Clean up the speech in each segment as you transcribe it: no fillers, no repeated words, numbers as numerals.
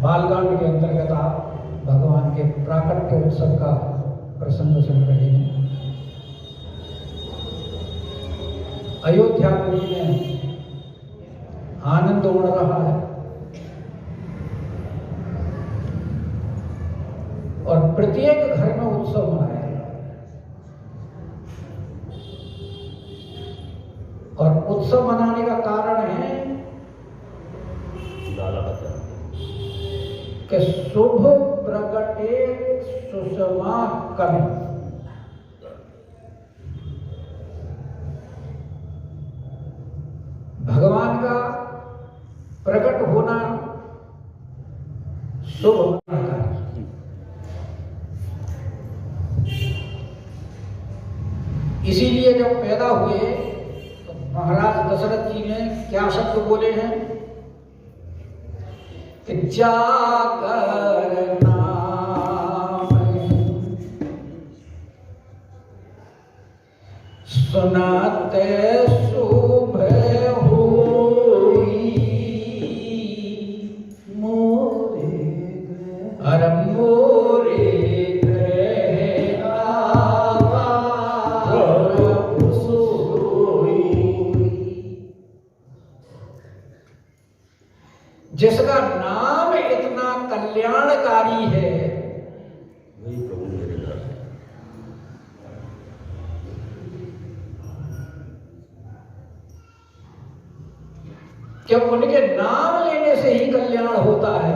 बालकांड के अंतर्गत आप भगवान के प्राकट्य उत्सव का प्रसंग सुन रहे हैं। अयोध्यापुरी में आनंद उड़ रहा है और प्रत्येक घर में उत्सव मनाया जा रहा है। और उत्सव मनाने का कारण है कि शुभ प्रगटे सुषमा कवि। भगवान का प्रकट होना शुभ होना। इसीलिए जब पैदा हुए तो महाराज दशरथ जी ने क्या शब्द बोले हैं कि जागर नाम सुनाते शुभ होई मोरे अरे मोरे ग्रह आवा सोई। जिसका नाम इतना कल्याणकारी है वही प्रभु मेरे घर है। क्या उनके नाम लेने से ही कल्याण होता है?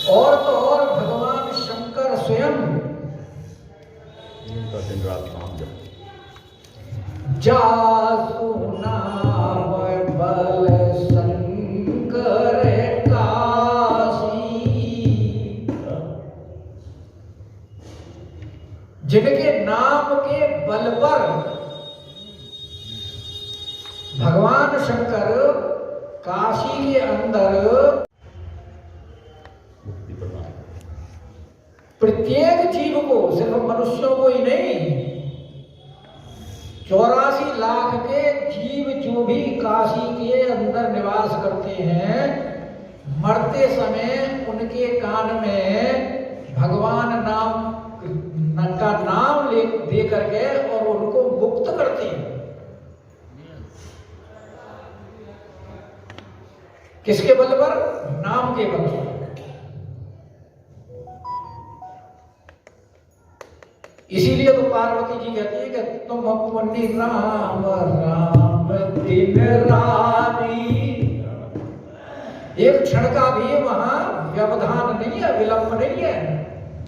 और तो और भगवान शंकर स्वयं उनका दिन रात नाम जप जासु नाम बल शंकर काशी। जिनके नाम के बल पर भगवान शंकर काशी के अंदर मुक्ति प्रदान। प्रत्येक जीव को, सिर्फ मनुष्यों को ही नहीं, 84 लाख के जीव जो भी काशी के अंदर निवास करते हैं, मरते समय उनके कान में भगवान नाम का नाम दे करके और उनको मुक्त करते हैं। किसके बल पर? नाम के बल पर। इसीलिए तो पार्वती जी कहती है कि तुम अपनी राम राम दिन राती। एक क्षण का भी वहां व्यवधान नहीं है, विलंब नहीं है।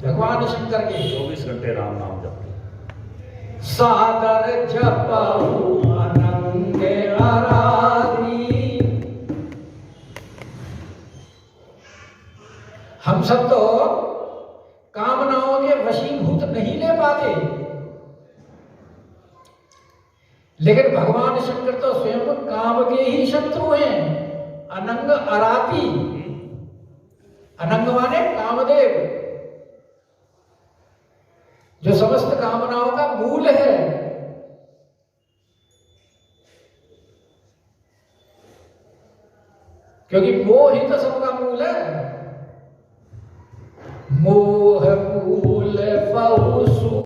भगवान शंकर के 24 घंटे राम नाम जपते। सादर जपहु अनंग आराधी। हम सब तो कामनाओं के वशीभूत नहीं ले पाते, लेकिन भगवान शंकर तो स्वयं काम के ही शत्रु हैं। अनंग अराती, अनंग माने कामदेव, जो समस्त कामनाओं का मूल है। क्योंकि मोह ही तो सबका मूल है। मोह मूल बहु सुख।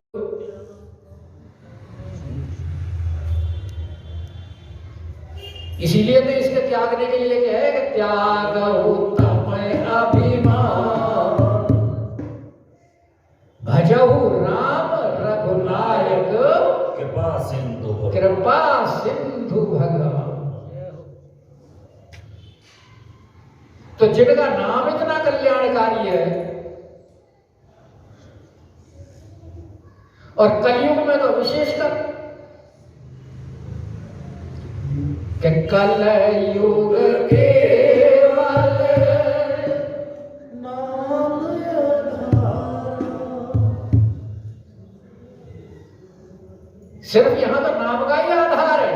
इसीलिए तो इसके त्यागने के लिए क्या है कि त्याग उत्तम अभिमान भजहु राम रघुनायक कृपा सिंधु कृपा सिंधु भगवान। तो जिनका नाम इतना कल्याणकारी है, और कलयुग में तो विशेषकर कि कलयुग केवल नाम आधार। सिर्फ यहां तो नाम का ही आधार है।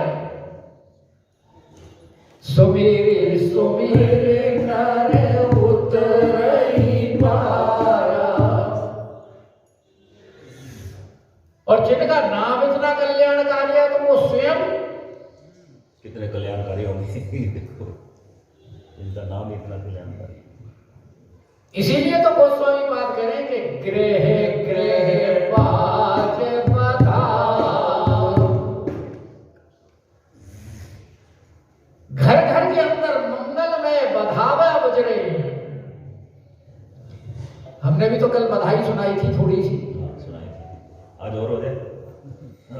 सुमेरे सुमेरे नर उतरई पारा। और जिनका नाम इतना कल्याणकारी है तो वो स्वयं कितने कल्याणकारी होंगे। इनका नाम इतना कल्याणकारी। इसीलिए तो गोस्वामी बात कह रहे हैं कि गृह गृह बाज बधाओ। घर घर के अंदर मंगल में बधावा बज रहे हैं। हमने भी तो कल बधाई सुनाई थी थोड़ी सी, सुनाई थी। आज और हो जाए।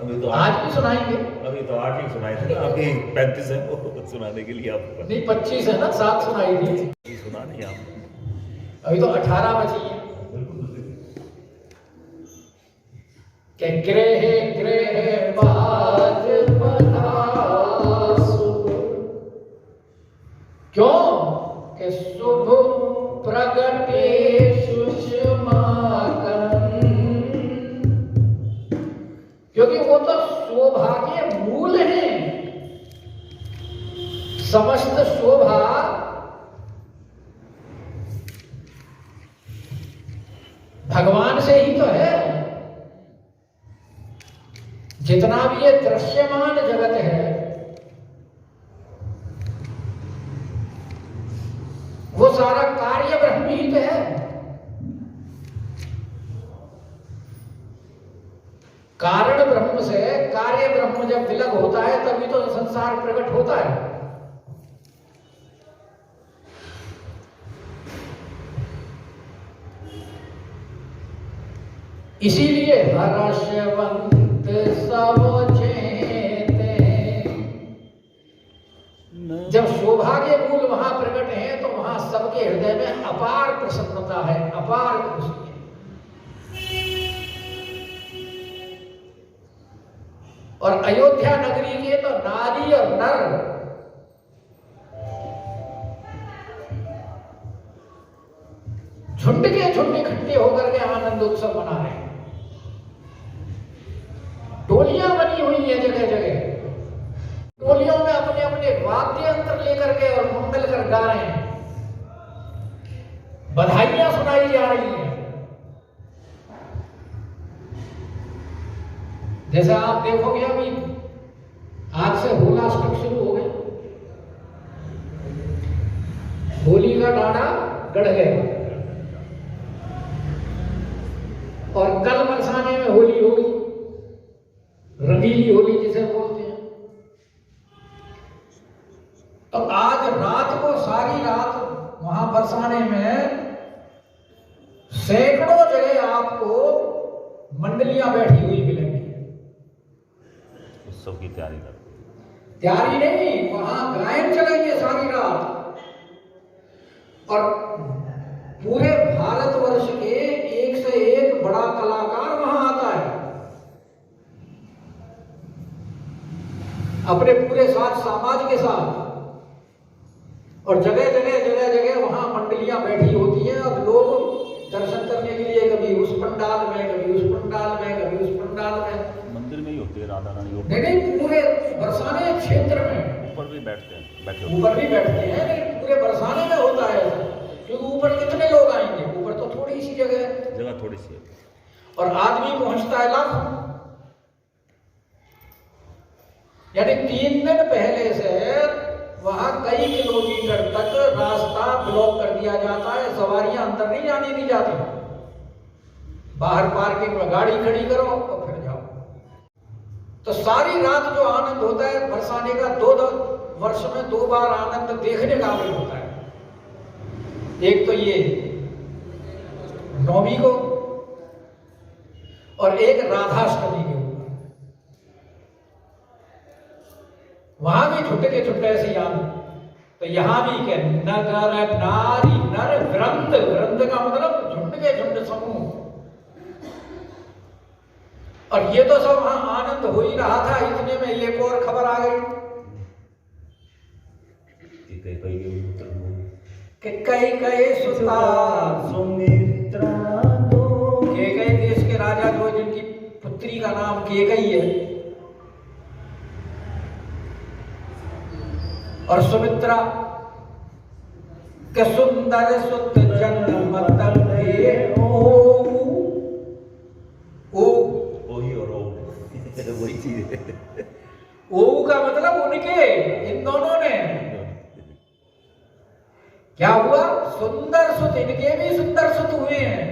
अभी तो आज भी सुनाएंगे। अभी तो 8 ही सुनाए थे ना, अभी 35 है वो सुनाने के लिए आपको। नहीं 25 है ना, 7 सुनाई थी। सुना नहीं आप, अभी तो 18 बची है। कि गृह गृह बाज बधाओ। क्यों कि शुभ प्रगटे सुषमाकन। क्योंकि वो तो शोभा के मूल हैं। समस्त शोभा भगवान से ही तो है। जितना भी ये दृश्यमान जगत है वो सारा कार्य ब्रह्म ही तो है। कारण ब्रह्म से कार्य ब्रह्म जब विलग होता है तभी तो संसार प्रकट होता है। इसीलिए हर्षवंत सब चेते। जब शोभा के मूल वहां प्रकट हैं तो वहां सबके हृदय में अपार प्रसन्नता है, अपार खुशी है। और अयोध्या नगरी के तो नारी और नर झुंड के झुंड इकट्ठे होकर के आनंद उत्सव मना रहे हैं। टोलियां बनी हुई है जगह जगह। टोलियों में अपने अपने वाद्य यंत्र लेकर के और मंगल कर गा रहे हैं। बधाइयां सुनाई जा रही हैं। जैसे आप देखोगे अभी आज से होलाष्टक शुरू हो गए। होली का डांडा गढ़ गया और कल बरसाने में होली होगी, रंगीली होली जिसे बोलते हैं। तो आज रात को सारी रात वहां बरसाने में सैकड़ों जगह आपको मंडलियां बैठी हुई मिलेंगी। उत्सव की तैयारी करते। तैयारी नहीं, वहां गायन चलेंगे सारी रात। और पूरे भारतवर्ष के एक से एक बड़ा कलाकार वहां आता है अपने पूरे साथ समाज के साथ। और जगह जगह वहां मंडलियां बैठी होती हैं और लोग दर्शन करने के लिए कभी उस पंडाल में, कभी उस पंडाल में, कभी उस पंडाल में। मंदिर में ही होती है राधा रानी। नहीं, पूरे बरसाने क्षेत्र में ऊपर भी बैठते हैं, ऊपर भी बैठते हैं, लेकिन पूरे बरसाने में होता है। क्योंकि ऊपर कितने लोग आएंगे, ऊपर तो थोड़ी सी जगह थोड़ी सी है और आदमी पहुंचता है लाख। यानी 3 दिन पहले से वहां कई किलोमीटर तक रास्ता ब्लॉक कर दिया जाता है। सवारियां अंदर नहीं जाने दी जाती। बाहर पार्किंग में गाड़ी खड़ी करो और फिर जाओ। तो सारी रात जो आनंद होता है बरसाने का, 2 वर्ष में 2 बार आनंद देखने का भी होता है। एक तो ये नौमी को और एक राधाष्टमी के ऊपर। वहां भी छुट्टे के छुट्टे ऐसे आनंद। तो यहां भी के नगर नारी नर वृंद, वृंद का मतलब झुंड के झुंड समूह। और ये तो सब वहां आनंद हो ही रहा था, इतने में एक और खबर आ गई कि कई सुता सुमित्रा दो। केकई देश के राजा जो जिनकी पुत्री का नाम केकई है, और सुमित्रा के सुंदर सुत जन्म तले वही और वही चीज है। ओऊ का मतलब उनके, इन दोनों ने क्या हुआ, सुंदर सुत, इनके भी सुंदर सुत हुए हैं।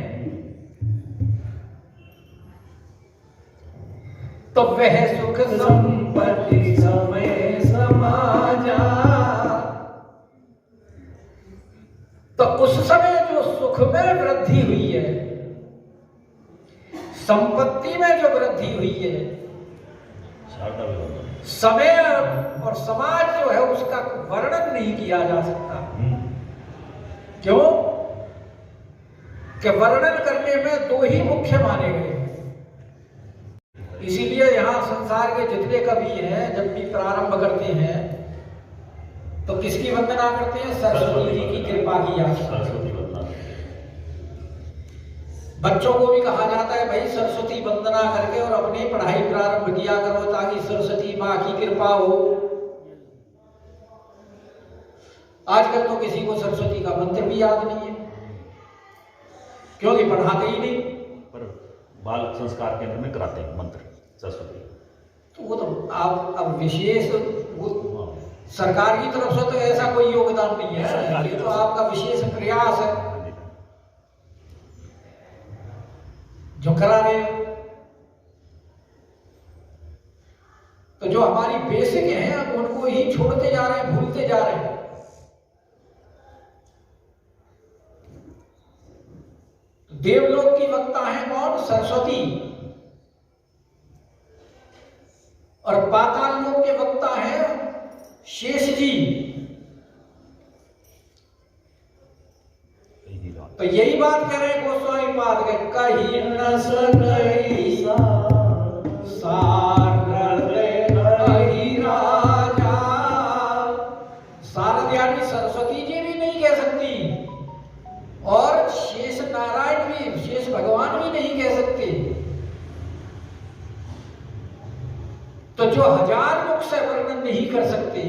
तो वह सुख संपत्ति समय समाजा, तो उस समय जो सुख में वृद्धि हुई है, संपत्ति में जो वृद्धि हुई है, समय और समाज जो है उसका वर्णन नहीं किया जा सकता। क्यों? कि वर्णन करने में दो ही मुख्य माने गए। इसीलिए यहां संसार के जितने कवि हैं जब भी प्रारंभ करते हैं तो किसकी वंदना करते हैं? सरस्वती जी की कृपा की याचना। बच्चों को भी कहा जाता है भाई सरस्वती वंदना करके और अपनी पढ़ाई प्रारंभ किया करो ताकि सरस्वती माँ की कृपा हो। आजकल तो किसी को सरस्वती का मंत्र भी याद नहीं है, क्योंकि पढ़ाते ही नहीं। पर बाल संस्कार केंद्र में कराते हैं मंत्र सरस्वती। तो वो तो आप अब विशेष वो सरकार की तरफ से तो ऐसा कोई योगदान नहीं है, ये तो आपका विशेष प्रयास है जो करा रहे हो। तो जो हमारी बेसिक हैं उनको ही छोड़ते जा रहे हैं, भूलते जा रहे हैं। देवलोक की वक्ता है कौन? सरस्वती। और पाताल लोक के वक्ता है शेष जी। तो यही बात कह रहे हैं गोस्वामी पाद के, कहीं न सकई राजा। शारद यानी सरस्वती जी भी नहीं कह सकती और शेष नारायण भी, शेष भगवान भी नहीं कह सकते। तो जो हजार मुख से वर्णन नहीं कर सकते,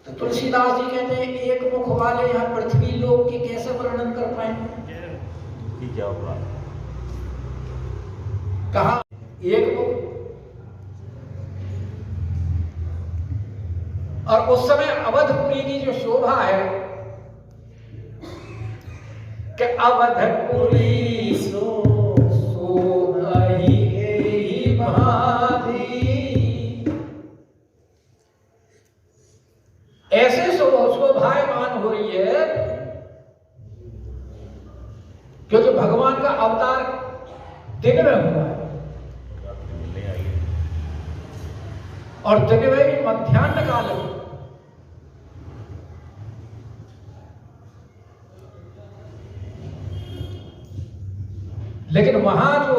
तो तुलसीदास जी कहते हैं एक मुख वाले यहां पृथ्वी लोक के कैसे वर्णन कर पाएंगे? क्या हुआ? कहा एक मुख। और उस समय अवधपुरी की जो शोभा है कि अवधपुरी सो ही भाभी, ऐसे शोभायमान हो रही है क्योंकि भगवान का अवतार दिन में हुआ है और दिन में भी मध्याह्न काल में। लेकिन वहां जो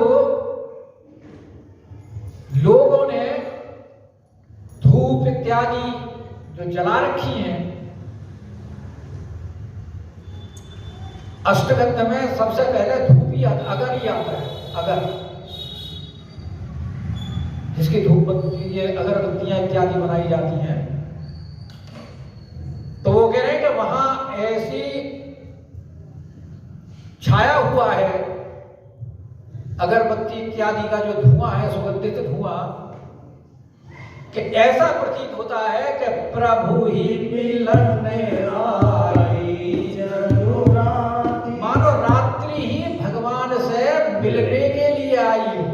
लोगों ने धूप इत्यादि जो जला रखी हैं, अष्टगंध में सबसे पहले धूप ही अगर ही आता है। अगर जिसकी धूप ये अगरबत्तियां इत्यादि बनाई जाती हैं, तो वो कह रहे हैं कि वहां ऐसी छाया हुआ है अगरबत्ती इत्यादि का जो धुआं है, सुगंधित धुआं, कि ऐसा प्रतीत होता है कि प्रभु ही मिलने आई जरूराती, मानो रात्रि ही भगवान से मिलने के लिए आई हो।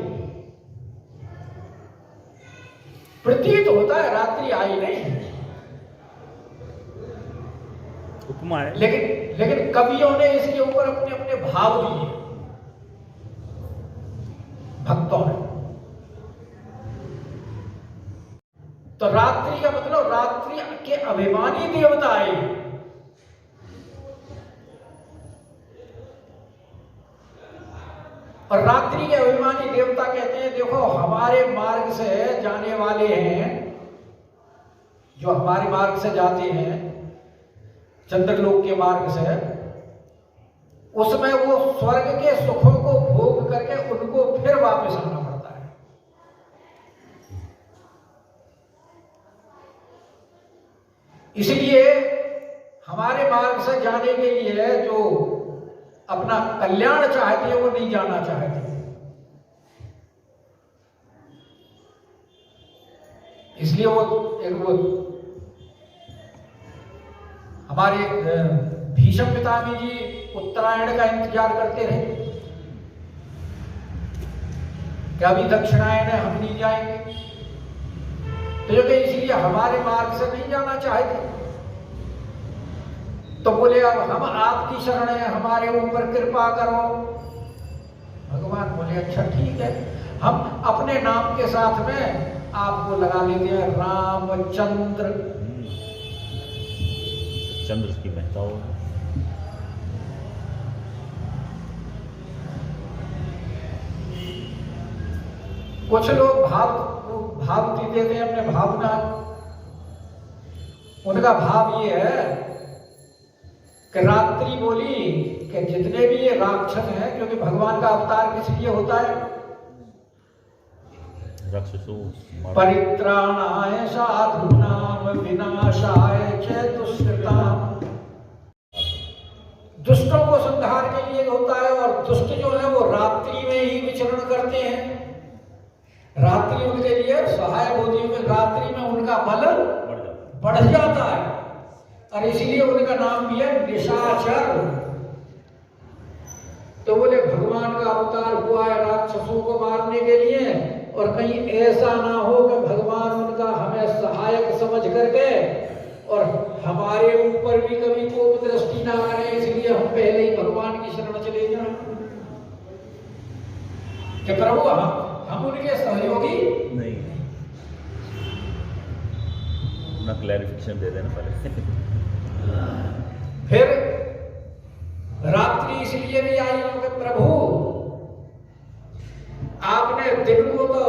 प्रतीत होता है, रात्रि आई नहीं। उपमा है। लेकिन कवियों ने इसके ऊपर अपने अपने भाव दिए, भक्तों ने। तो रात्रि का मतलब रात्रि के अभिमानी देवता है। और रात्रि के अभिमानी देवता कहते हैं देखो हमारे मार्ग से जाने वाले हैं, जो हमारे मार्ग से जाते हैं चंद्रलोक के मार्ग से, उसमें वो स्वर्ग के सुखों को भोग करके उनको फिर वापस आना पड़ता है। इसलिए हमारे मार्ग से जाने के लिए जो अपना कल्याण चाहते हैं वो नहीं जाना चाहते। इसलिए वो हमारे भीष्म पितामह जी उत्तरायण का इंतजार करते रहे कि अभी दक्षिणायन है, हम नहीं जाएंगे। तो जो कि इसलिए हमारे मार्ग से नहीं जाना चाहते, तो बोले अब हम आपकी शरण है, हमारे ऊपर कृपा करो। भगवान बोले अच्छा ठीक है, हम अपने नाम के साथ में आपको लगा लेते हैं रामचंद्र। चंद्र की महत्ता हो। कुछ लोग भाव देते हैं अपने भावना। उनका भाव ये है कि रात्रि बोली कि जितने भी ये राक्षस हैं, क्योंकि भगवान का अवतार किस लिए होता है? परित्राणाय साधूनां विनाशाय च दुष्कृताम्। दुष्टों को संहार के लिए होता है, और दुष्ट जो है वो रात्रि में ही विचरण करते हैं। रात्रि उनके लिए सहायक होती है, रात्रि में उनका बल बढ़ जाता है, और इसीलिए उनका नाम भी है निशाचर। तो बोले भगवान का अवतार हुआ है राक्षसों को मारने के लिए, और कहीं ऐसा ना हो कि भगवान उनका हमें सहायक समझ करके और हमारे ऊपर भी कभी कोप दृष्टि ना करें, इसलिए हम पहले ही भगवान की शरण चले जाएं कि प्रभु हम उनके सहयोगी नहीं। ना क्लैरिफिकेशन दे देना पहले। फिर रात्रि इसलिए भी आई कि प्रभु आपने दिन को तो,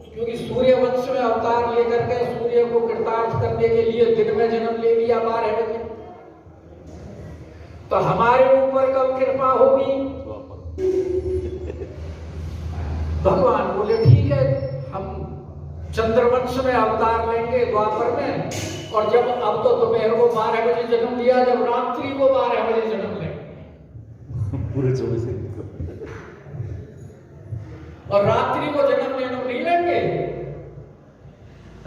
क्योंकि सूर्य वंश में अवतार लेकर के सूर्य को कृतार्थ करने के लिए दिन में जन्म ले लिया 12 बजे, तो हमारे ऊपर कब कृपा होगी? भगवान बोले ठीक है, हम चंद्रवंश में अवतार लेंगे द्वापर में, और जब अब तो दोपहर को 12 बजे जन्म लिया, जब रात्रि को 12 बजे जन्म लेंगे पूरे 24 घंटे। और रात्रि को जन्म नहीं लेंगे,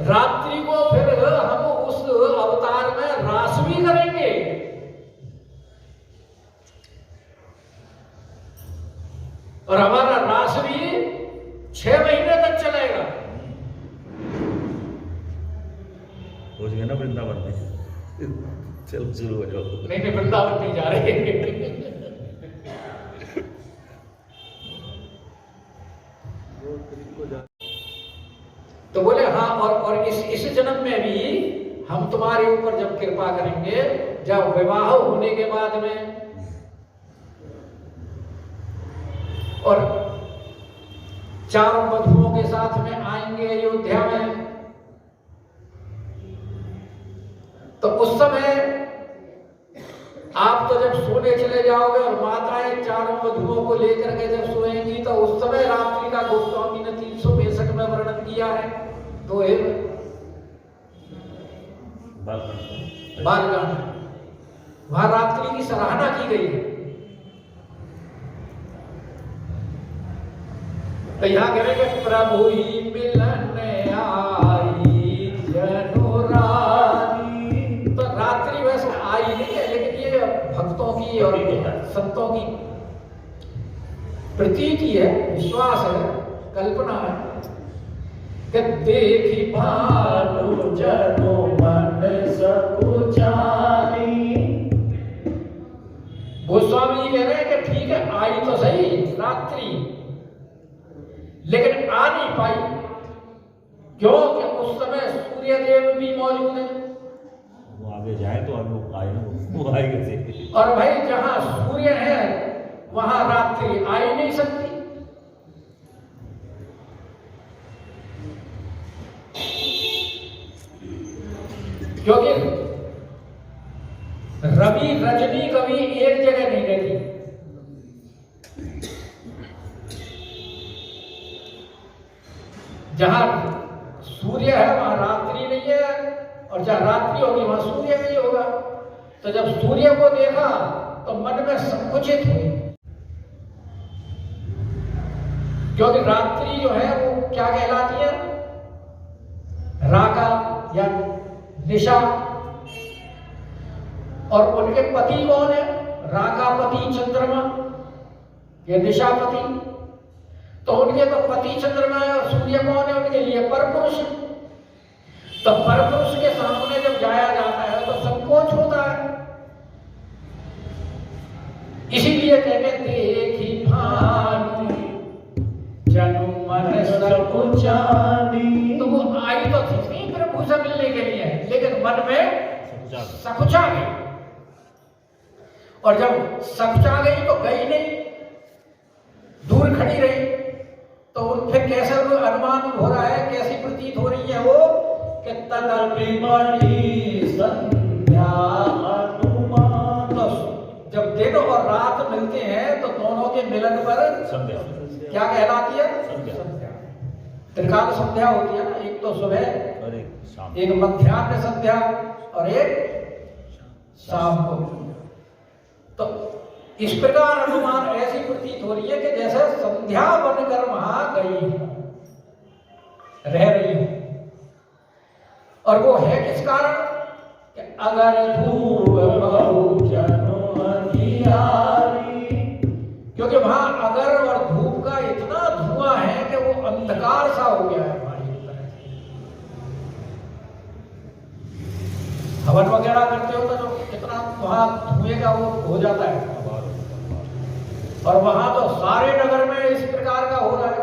रात्रि को फिर हम उस अवतार में रास भी करेंगे। और हमारा रास भी 6 महीने तक चलेगा। हो जाएगा ना वृंदावन में। चलो शुरू हो जाओ। नहीं वृंदावन नहीं जा रहे। तो बोले हाँ, और इस जन्म में भी हम तुम्हारे ऊपर जब कृपा करेंगे, जब विवाह होने के बाद में, और चारों वधुओं के साथ में आएंगे अयोध्या में, तो उस समय आप तो जब सोने चले जाओगे और माताएं चारों वधुओं को लेकर के जब सोएंगी, तो उस समय रात्रि का गोस्वामी ने 365 में वर्णन किया है। तो बालकांड वहां रात्रि की सराहना की गई है। तो यहाँ करेंगे प्रभु ही मिलन आई जनोरानी। तो रात्रि वैसे आई नहीं है, लेकिन ये भक्तों की और संतों की प्रतीति है, विश्वास है, कल्पना है कि देखी भानु जनो मन सकुचानी। गोस्वामी जी कह रहे हैं कि ठीक है आई तो सही रात्रि, लेकिन आ नहीं पाई, क्योंकि उस समय सूर्यदेव भी भी मौजूद है। वो आगे जाए तो आगे वो आए ना, वो आएगा से। और भाई जहां सूर्य है वहां रात्रि आ ही नहीं सकती। क्योंकि रवि रजनी कभी एक जगह नहीं रहती। जहां सूर्य है वहां रात्रि नहीं है, और जहां रात्रि होगी वहां सूर्य नहीं होगा। तो जब सूर्य को देखा तो मन में संकुचित हुई, क्योंकि रात्रि जो है वो क्या कहलाती है? राका या निशा। और उनके पति कौन है? राकापति चंद्रमा या निशापति। तो उनके तो पति चंद्रमा है, और सूर्य कौन है उनके लिए? परपुरुष। तो परपुरुष के सामने जब जाया जाता है तो संकोच होता है। इसीलिए कहते देखी भानु जनु मन सकुचानी। तो वो आई तो थी प्रभु से मिलने के लिए, लेकिन मन में सकुचा गई। और जब सकुचा गई तो गई नहीं, दूर खड़ी रही। तो फिर कैसा अनुमान हो रहा है, कैसी प्रतीत हो रही है वो कि तदपिमणि संध्या अनुमान। तो जब दिन और रात मिलते हैं तो दोनों के मिलन पर संध्या क्या कहलाती है? संध्या। त्रिकाल संध्या होती है ना, एक तो सुबह, और एक शाम, एक मध्याह्न संध्या और एक शाम को। तो इस प्रकार अनुमान ऐसी प्रतीत हो रही है कि जैसे संध्या बनकर वहां गई रह रही है। और वो है किस कारण? कि अगर धूप बहु जनो अंधियारी। क्योंकि वहां अगर और धूप का इतना धुआं है कि वो अंधकार सा हो गया है हमारी तरह से। हवन वगैरह करते हो तो जो कितना वहां धुएं का वो हो जाता है। और वहां तो सारे नगर में इस प्रकार का हो रहा है।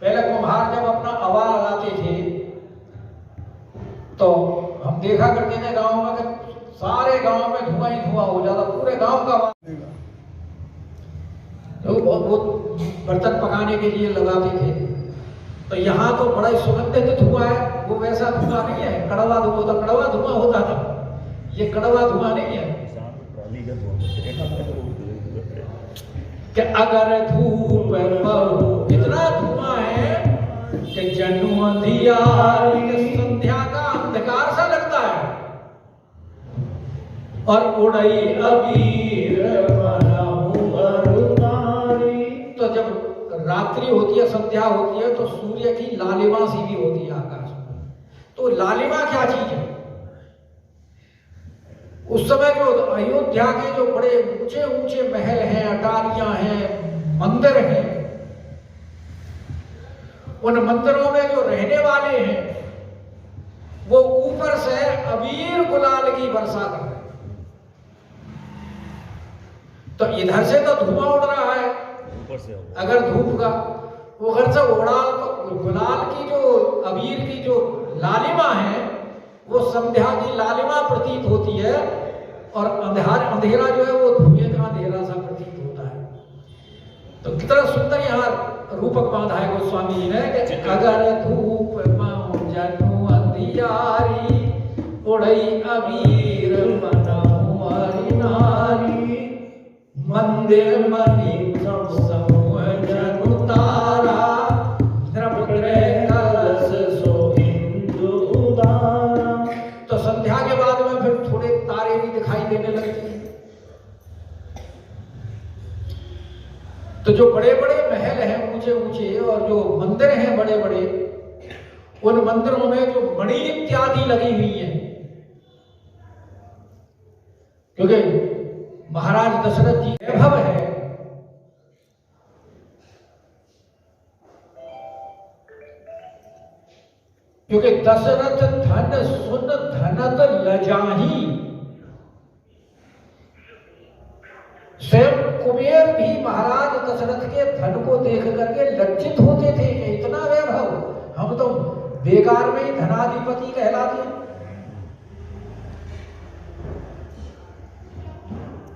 पहले कुम्हार जब अपना अवा लगाते थे तो हम देखा करते थे गांव में कि सारे गांव में धुआं ही धुआं हो जाता, पूरे गांव का। तो वो बर्तन पकाने के लिए लगाते थे। तो यहाँ तो बड़ा ही सुगंधित धुआं है, वो वैसा धुआं नहीं है, कड़वा धुआं होता, कड़वा धुआं होता था, ये कड़वा धुआं नहीं है। कि अगर धूप बहु, इतना धुआं है कि जनु अंधियारी, संध्या का अंधकार सा लगता है। और उड़ई अबीर बनहु अरुणारी। तो जब रात्रि होती है, संध्या होती है, तो सूर्य की लालिमा सी भी होती है आकाश में। तो लालिमा क्या चीज है? उस समय जो अयोध्या के जो बड़े ऊंचे ऊंचे महल हैं, अटारियां हैं, मंदिर हैं, उन मंदिरों में जो रहने वाले हैं वो ऊपर से अबीर गुलाल की वर्षा कर रहे हैं। तो इधर से तो धुआं उड़ रहा है ऊपर से, अगर धूप का, उधर से उड़ा तो गुलाल की जो अबीर की जो लालिमा है वो संध्या की लालिमा प्रतीत होती है। और अंधेरा जो है वो धुएं का अंधेरा सा प्रतीत होता है। तो कितना सुंदर यहाँ रूपक बांधा है गोस्वामी जी ने कि अगर धूप जनु अंधियारी उड़ई अबीर बनहु अरुणारी। मंदिर मणि समूह जनु तारा द्रव्य कलश सो हिंदू उदारा। तो संध्या के बाद में फिर थोड़े तारे भी दिखाई देने लगते हैं। तो जो बड़े बड़े महल हैं ऊंचे ऊंचे और जो मंदिर हैं बड़े बड़े, उन मंदिरों में जो मणि इत्यादि लगी हुई हैं, क्योंकि महाराज दशरथ जी वैभव है। क्योंकि दशरथ धन सुन धनत लजाही। स्वयं कुबेर भी महाराज दशरथ के धन को देख करके लज्जित होते थे कि इतना वैभव, हम तो बेकार में ही धनाधिपति कहलाते हैं।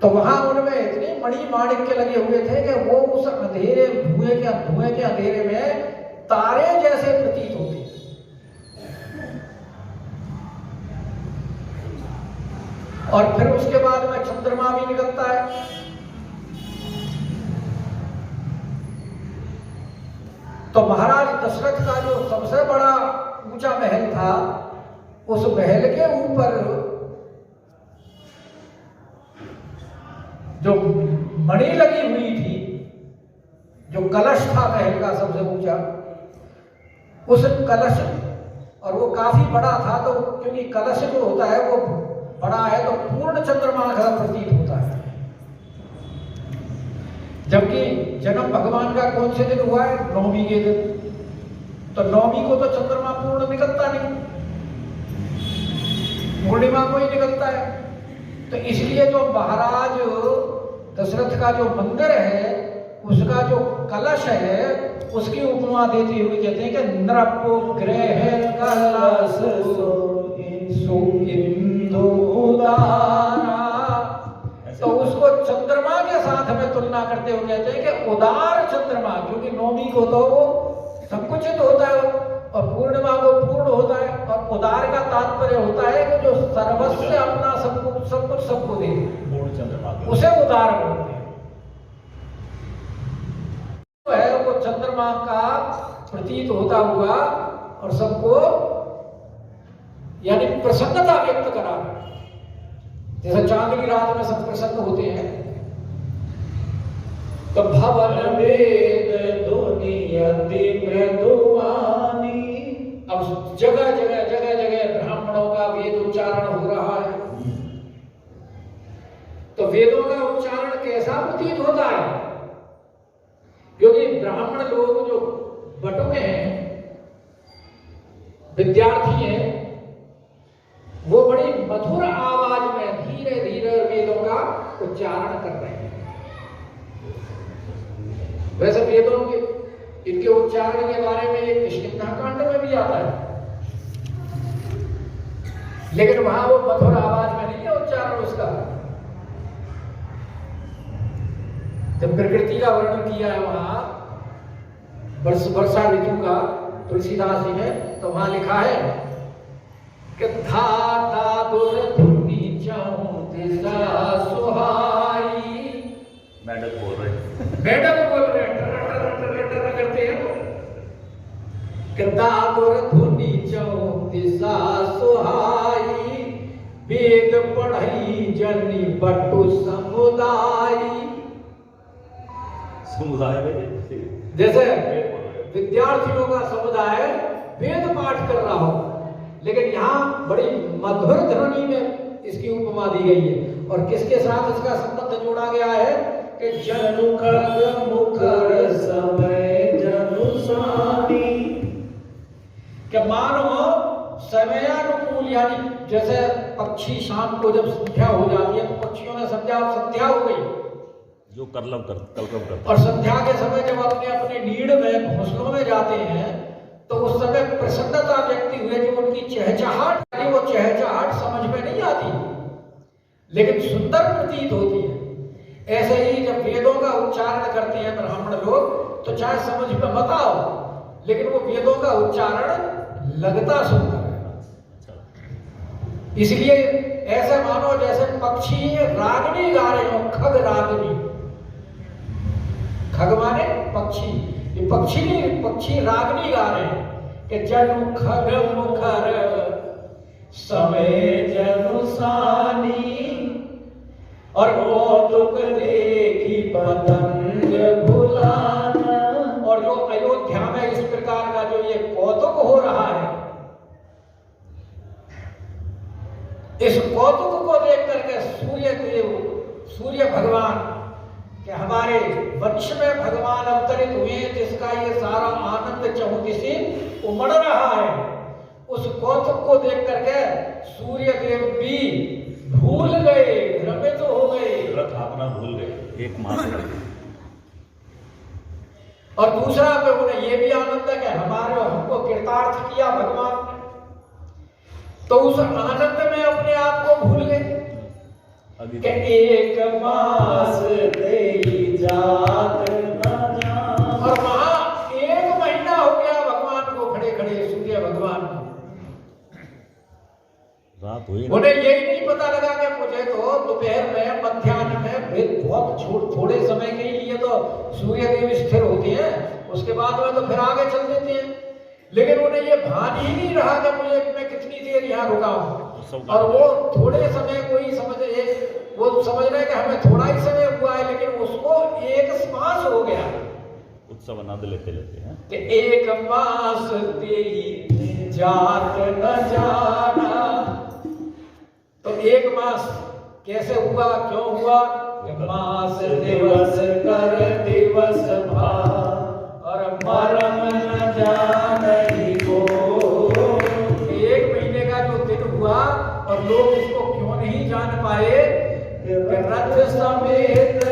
तो वहां उनमें इतने मणि माणिक्य लगे हुए थे कि वो उस अंधेरे धुएं के अंधेरे में तारे जैसे प्रतीत होते। और फिर उसके बाद में चंद्रमा भी निकलता है। तो महाराज दशरथ का जो सबसे बड़ा ऊंचा महल था, उस महल के ऊपर जो मणि लगी हुई थी, जो कलश था महल का सबसे ऊंचा, उस कलश, और वो काफी बड़ा था, तो क्योंकि कलश जो होता है वो बड़ा है तो पूर्ण चंद्रमा का प्रतीत होता है। जबकि जन्म भगवान का कौन से दिन हुआ है? नवमी के दिन। तो नवमी को तो चंद्रमा पूर्ण निकलता नहीं, पूर्णिमा को ही निकलता है। तो इसलिए जो महाराज दशरथ का जो मंदिर है, उसका जो कलश है, उसकी उपमा देते हुए कहते हैं कि नृपग्रह कलश इंदुदारा। तो उसको चंद्रमा के साथ में तुलना करते हुए कहते हैं कि उदार चंद्रमा, क्योंकि नवमी को तो वो संकुचित होता है और पूर्णिमा को पूर्ण होता है, और उदार का तात्पर्य होता है कि जो सर्वस्व अपना सब कुछ सबको दे, उसे उदार बोलते हैं। तो है वो चंद्रमा का प्रतीत होता हुआ और सबको यानी प्रसन्नता व्यक्त करा, जैसे चांद की रात में सब प्रसन्न होते हैं। तो भवन वेद दुनियति मृदुवानी, अब जगह जगह ब्राह्मणों का वेद उच्चारण हो रहा है। तो वेदों का उच्चारण कैसा प्रतीत होता है? क्योंकि ब्राह्मण लोग जो बटुके हैं, विद्यार्थी हैं, वो बड़ी मधुर आवाज में धीरे धीरे वेदों का उच्चारण कर रहे हैं। वैसे वेदों के इनके उच्चारण के बारे में ये किष्किंधा में भी आता है, लेकिन वहां वो मधुर आवाज में नहीं है उच्चारण उसका। जब प्रकृति का वर्णन किया है वहां वर्षा ऋतु का तुलसीदास जी ने, तो वहां लिखा है कि धा धा दुर धुनी चाहूं दिशा सुहाई। मेंढक बोल रहे हैं, टर करते हैं कि धा दुर धुनी चाहूं दिशा सुहाई, वेद पढ़ई जनी बटु समुदाई। समुदाय में जैसे विद्यार्थियों का समुदाय वेद पाठ कर रहा हो, लेकिन यहाँ बड़ी मधुर ध्वनि में इसकी उपमा दी गई है। और किसके साथ इसका संबंध जोड़ा गया है कि जनु खग मुखर समय जनुसानी, कि मानो समयानुकूल, यानी जैसे पक्षी शाम को जब संध्या हो जाती है तो पक्षियों ने संध्या हो गई, जो कलरव करते, और संध्या के समय जब अपने अपने नीड़ में घोंसलों में जाते हैं तो उस समय प्रसन्नता व्यक्ति हुए, जो उनकी चहचहाट, वो चहचहाट समझ में नहीं आती लेकिन सुंदर प्रतीत होती है। ऐसे ही जब वेदों का उच्चारण करते हैं ब्राह्मण लोग, तो चाहे समझ में मत आओ, लेकिन वो वेदों का उच्चारण लगता सुंदर है। इसलिए ऐसे मानो जैसे पक्षी रागनी गा रहे हो, खग रागनी। खग माने पक्षी, ये पक्षी नहीं, पक्षी रागनी गा रहे हैं कि जनु खग मुखर समय जनुसानी, और कौतुक देखी पतंग भुलाना। और जो अयोध्या में इस प्रकार का जो ये कौतुक हो रहा है, इस कौतुक को देख करके सूर्य भगवान कि हमारे वंश में भगवान अवतरित हुए, जिसका ये सारा आनंद चहुदिशे उमड़ रहा है, उस कौतुक को देख करके सूर्य देव भी भूल गए, भ्रमित हो गए, रथ अपना भूल गए एक मास। और दूसरा पे उन्हें ये भी आनंद है कि हमको कृतार्थ किया भगवान ने, तो उस आनंद में अपने आप को भूल गए। अभी कि एक मास तेरी जात न जान। और वहां 1 महीना हो गया भगवान को खड़े खड़े, सूर्य भगवान को। रात हुई उन्हें यही नहीं पता लगा कि मुझे तो दोपहर में, मध्याह्न में, फिर बहुत थोड़े समय के लिए तो सूर्य देव स्थिर होते हैं, उसके बाद में तो फिर आगे चल देते हैं। लेकिन उन्हें ये भान ही नहीं रहा कि मैं कितनी देर यहाँ रुका हूँ। और वो थोड़े समय को ही वो समझ रहे कि हमें थोड़ा ही समय हुआ है, लेकिन उसको 1 मास हो गया। उत्सव आनंद लेते लेते हैं कि 1 मास तेरी जात न जाना। तो 1 मास कैसे हुआ, क्यों हुआ? मास दिवस कर दिवस भा, और मरम न जानहि को। 1 महीने का जो दिन हुआ, और लोग इसको क्यों नहीं जान पाए कि रथ समेत